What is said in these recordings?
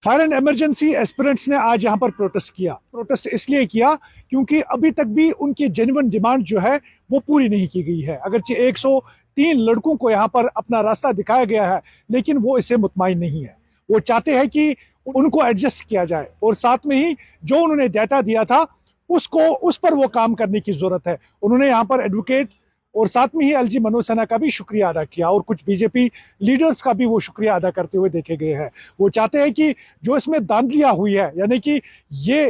Fire and emergency aspirants ने आज यहाँ पर प्रोटेस्ट किया। प्रोटेस्ट इसलिए किया क्योंकि अभी तक भी उनकी जेन्युइन डिमांड जो है वो पूरी नहीं की गई है। अगरचे 103 लड़कों को यहाँ पर अपना रास्ता दिखाया गया है, लेकिन वो इससे मुतमईन नहीं है। वो चाहते हैं कि उनको एडजस्ट किया जाए और साथ में ही जो उन्होंने डाटा दिया था उस पर वो काम करने की जरूरत है। उन्होंने यहाँ पर एडवोकेट और साथ में ही एलजी मनोज सिन्हा का भी शुक्रिया अदा किया और कुछ बीजेपी लीडर्स का भी वो शुक्रिया अदा करते हुए देखे गए हैं। वो चाहते हैं कि जो इसमें धांधलियां हुई है, यानी कि ये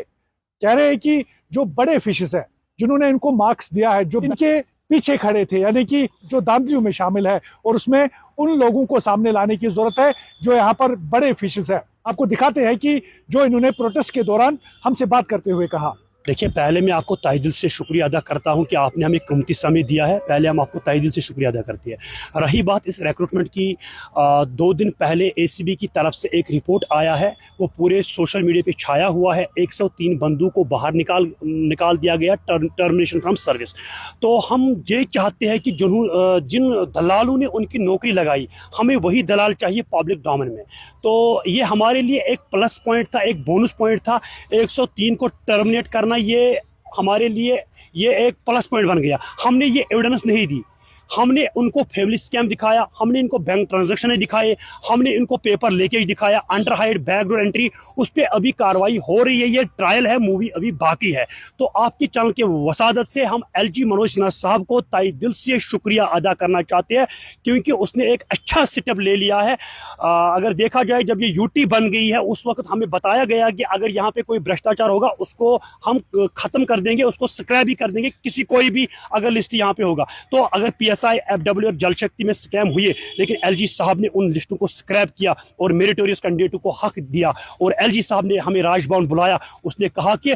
कह रहे हैं कि जो बड़े फिशेस है जिन्होंने इनको मार्क्स दिया है, जो इनके पीछे खड़े थे, यानी कि जो धांधलियों में शामिल है, और उसमें उन लोगों को सामने लाने की जरूरत है जो यहाँ पर बड़े फिशेस है। आपको दिखाते हैं कि जो इन्होंने प्रोटेस्ट के दौरान हमसे बात करते हुए कहा। देखिए, पहले मैं आपको तहे दिल से शुक्रिया अदा करता हूं कि आपने हमें कीमती समय दिया है। पहले हम आपको तहे दिल से शुक्रिया अदा करते हैं। रही बात इस रिक्रूटमेंट की, 2 दिन पहले एसीबी की तरफ से एक रिपोर्ट आया है, वो पूरे सोशल मीडिया पे छाया हुआ है। 103 बंदों को बाहर निकाल दिया गया, टर्मिनेशन फ्रॉम सर्विस। तो हम ये चाहते हैं कि जिन दलालों ने उनकी नौकरी लगाई, हमें वही दलाल चाहिए पब्लिक डोमेन में। तो ये हमारे लिए एक प्लस पॉइंट था, एक बोनस पॉइंट था। 103 को टर्मिनेट करना ये हमारे लिए ये एक प्लस पॉइंट बन गया। हमने ये एविडेंस नहीं दी, हमने उनको फैमिली स्कैम दिखाया, हमने इनको बैंक ट्रांजैक्शन दिखाए, हमने इनको पेपर लीकेज दिखाया, अंडर हाइड बैकडोर एंट्री, उस पर अभी कार्रवाई हो रही है। ये ट्रायल है, मूवी अभी बाकी है। तो आपकी चैनल के वसादत से हम एलजी मनोज सिन्हा साहब को तहे दिल से शुक्रिया अदा करना चाहते हैं, क्योंकि उसने एक अच्छा स्टेप ले लिया है। अगर देखा जाए, जब ये यूटी बन गई है उस वक्त हमें बताया गया कि अगर यहाँ पे कोई भ्रष्टाचार होगा उसको हम खत्म कर देंगे, उसको स्क्रैप भी कर देंगे, कोई भी अगर लिस्ट यहाँ पे होगा। तो अगर PSI FW और जल शक्ति में स्कैम हुए, लेकिन एलजी साहब ने उन लिस्टों को स्क्रैप किया और मेरिटोरियस कैंडिडेटों को हक दिया। और एलजी साहब ने हमें राजभवन बुलाया, उसने कहा कि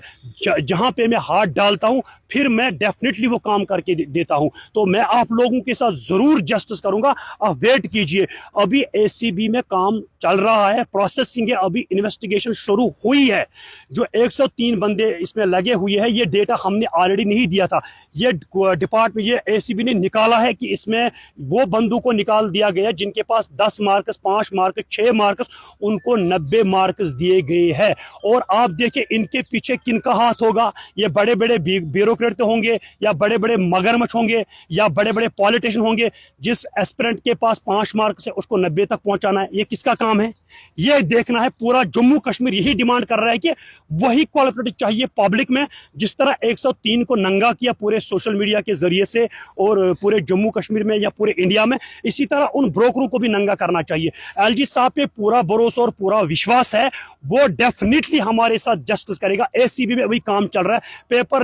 जहां पे मैं हाथ डालता हूं फिर मैं डेफिनेटली वो काम करके देता हूं। तो मैं आप लोगों के साथ जरूर जस्टिस करूंगा, आप वेट कीजिए। अभी एसीबी में काम चल रहा है, प्रोसेसिंग है, अभी इन्वेस्टिगेशन शुरू हुई है। जो 103 बंदे इसमें लगे हुए हैं, ये डेटा हमने ऑलरेडी नहीं दिया था, ये डिपार्टमेंट, ये एसीबी ने निकाला है कि इसमें वो बंदों को निकाल दिया गया जिनके पास 10 मार्क्स, 5 मार्क्स, 6 मार्क्स, उनको 90 मार्क्स दिए गए हैं। और आप देखिए इनके पीछे किनका हाथ होगा। ये बड़े बड़े ब्यूरोक्रेट होंगे, या बड़े बड़े मगरमच्छ होंगे, या बड़े बड़े पॉलिटिशियन होंगे। जिस एस्पिरेंट के पास 5 मार्क्स है उसको 90 तक पहुंचाना है, ये किसका काम है? ये देखना है। पूरा जम्मू कश्मीर यही डिमांड कर रहा है कि वही क्वालिटी चाहिए पब्लिक में। जिस तरह 103 को नंगा किया पूरे सोशल मीडिया के जरिए से और पूरे जम्मू कश्मीर में या पूरे इंडिया में, इसी तरह उन ब्रोकरों को भी नंगा करना चाहिए। एलजी साहब पे पूरा भरोसा और पूरा विश्वास है, वो डेफिनेटली हमारे साथ जस्टिस करेगा। एसीबी में अभी काम चल रहा है, पेपर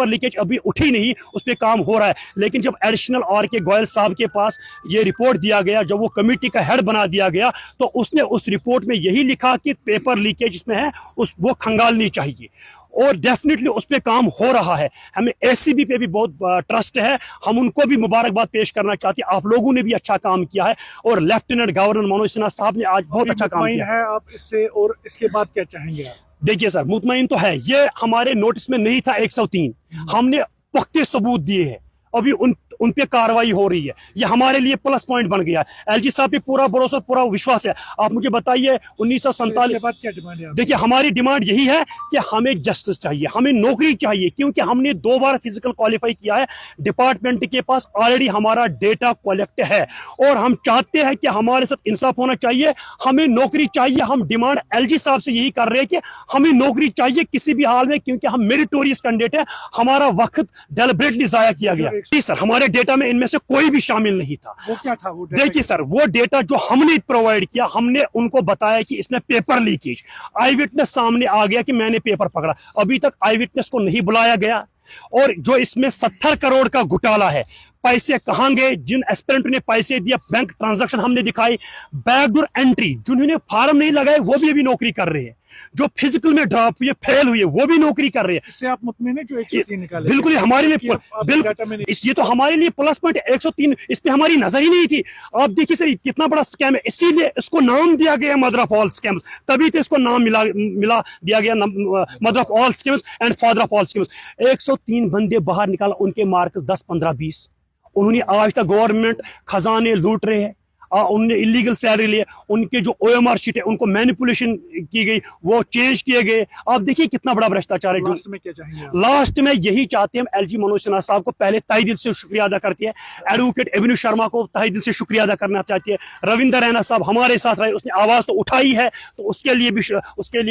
लीकेज अभी उठी नहीं, उस पर काम हो रहा है। लेकिन जब एडिशनल RK गोयल साहब के पास ये रिपोर्ट दिया गया, जब वो कमेटी का हेड बना दिया गया, तो उसने उस रिपोर्ट में यही लिखा कि पेपर लीकेज इसमें है, वो खंगालनी चाहिए। और डेफिनेटली उस पर काम हो रहा है। हमें एसीबी पे भी बहुत ट्रस्ट है, हम उनको भी मुबारकबाद पेश करना चाहते हैं। आप लोगों ने भी अच्छा काम किया है और लेफ्टिनेंट गवर्नर मनोज सिन्हा साहब ने आज बहुत अच्छा काम किया है। आप इससे और इसके बाद क्या चाहेंगे आप? देखिए सर, मुतमईन तो है, ये हमारे नोटिस में नहीं था 103, हमने पुख्ते सबूत दिए हैं, अभी उन पे कार्रवाई हो रही है। ये हमारे लिए प्लस पॉइंट बन गया है। एलजी साहब पे पूरा भरोसा, पूरा विश्वास है। आप मुझे बताइए 1947 बाद क्या डिमांड है? देखिए, हमारी डिमांड यही है कि हमें जस्टिस चाहिए, हमें नौकरी चाहिए, क्योंकि हमने 2 बार फिजिकल क्वालिफाई किया है। डिपार्टमेंट के पास ऑलरेडी हमारा डेटा कलेक्ट है और हम चाहते हैं कि हमारे साथ इंसाफ होना चाहिए। हमें नौकरी चाहिए। हम डिमांड एलजी साहब से यही कर रहे हैं कि हमें नौकरी चाहिए किसी भी हाल में, क्योंकि हम मेरिटोरियस कैंडिडेट है। हमारा वक्त डेलिबरेटली जाया किया गया। जी सर, हमारे डेटा में इनमें से कोई भी शामिल नहीं था। वो क्या था? वो देखिए सर, वो डेटा जो हमने प्रोवाइड किया, हमने उनको बताया कि इसमें पेपर लीकेज, आई विटनेस सामने आ गया कि मैंने पेपर पकड़ा। अभी तक आई विटनेस को नहीं बुलाया गया। और जो इसमें 70 करोड़ का घोटाला है, पैसे कहां गए, जिन एस्पिरेंट ने पैसे दिया, बैंक ट्रांजैक्शन हमने दिखाई, बैकडोर एंट्री, जिन्होंने फार्म नहीं लगाए वो भी अभी नौकरी कर रहे हैं, जो फिजिकल में ड्रॉप हुए, फेल हुए, वो भी नौकरी कर रहे हैं। इससे आप मुतमईन हैं जो 103 निकाले? बिल्कुल हमारे लिए, बिल्कुल ये तो हमारे लिए प्लस पॉइंट 103, इस पे हमारी नजर ही नहीं थी। आप देखिए सर, कितना बड़ा स्कैम है, इसीलिए इसको नाम दिया गया मदर ऑफ ऑल स्कैम्स, तभी तो इसको नाम मिला दिया गया mother of all scams and father of all scams. 103 बंदे बाहर निकाला, उनके मार्क्स 10, 15, 20। उन्होंने आज तक गवर्नमेंट खजाने लूट रहे हैं। उनने इलीगल सैलरी लिए, उनके जो OMR शीट है उनको मैनिपुलेशन की गई, वो चेंज किए गए। आप देखिए कितना बड़ा भ्रष्टाचार है। लास्ट में क्या चाहेंगे आप? लास्ट में यही चाहते हैं, LG मनोज सिन्हा साहब को पहले तहे दिल से शुक्रिया अदा करती है, एडवोकेट एबिनू शर्मा को तहे दिल से शुक्रिया अदा करना चाहती है, रविंदर रैना साहब हमारे साथ रहे, उसने आवाज तो उठाई है, तो उसके लिए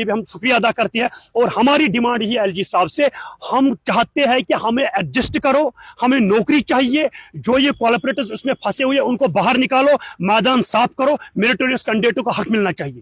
भी हम शुक्रिया अदा करते हैं। और हमारी डिमांड ही LG साहब से, हम चाहते हैं कि हमें एडजस्ट करो, हमें नौकरी चाहिए, जो ये कॉर्पोरेटर्स उसमें फंसे हुए उनको बाहर निकालो, मैदान साफ करो, मेरिटोरियस कैंडिडेटों को हक मिलना चाहिए।